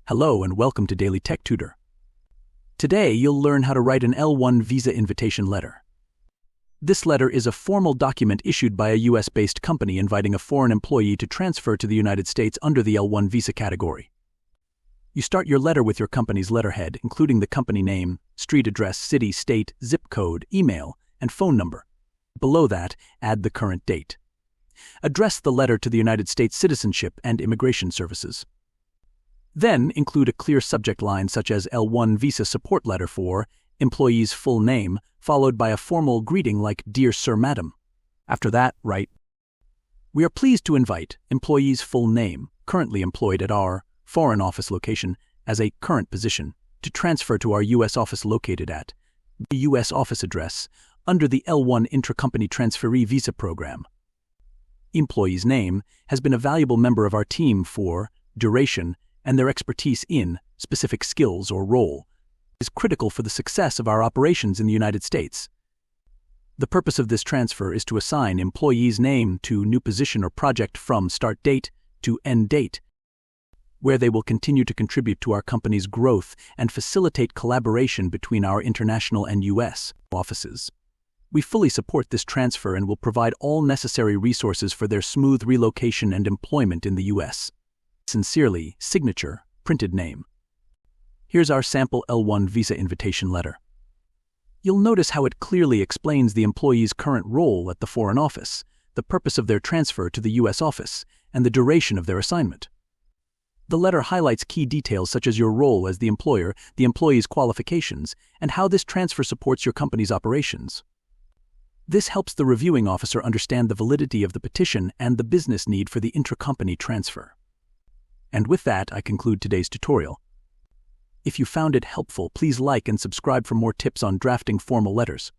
Hello and welcome to Daily Tech Tutor. Today you'll learn how to write an L-1 visa invitation letter. This letter is a formal document issued by a US-based company inviting a foreign employee to transfer to the United States under the L-1 visa category. You start your letter with your company's letterhead, including the company name, street address, city, state, zip code, email, and phone number. Below that, add the current date. Address the letter to the United States Citizenship and Immigration Services. Then include a clear subject line such as L-1 visa support letter for employee's full name, followed by a formal greeting like Dear Sir, Madam. After that, write, "We are pleased to invite employee's full name, currently employed at our foreign office location as a current position, to transfer to our U.S. office located at the U.S. office address under the L-1 Intracompany Transferee Visa Program. Employee's name has been a valuable member of our team for duration, and their expertise in specific skills or role is critical for the success of our operations in the United States. The purpose of this transfer is to assign employee's name to new position or project from start date to end date, where they will continue to contribute to our company's growth and facilitate collaboration between our international and U.S. offices. We fully support this transfer and will provide all necessary resources for their smooth relocation and employment in the U.S. Sincerely, signature, printed name." Here's our sample L-1 visa invitation letter. You'll notice how it clearly explains the employee's current role at the foreign office, the purpose of their transfer to the U.S. office, and the duration of their assignment. The letter highlights key details such as your role as the employer, the employee's qualifications, and how this transfer supports your company's operations. This helps the reviewing officer understand the validity of the petition and the business need for the intracompany transfer. And with that, I conclude today's tutorial. If you found it helpful, please like and subscribe for more tips on drafting formal letters.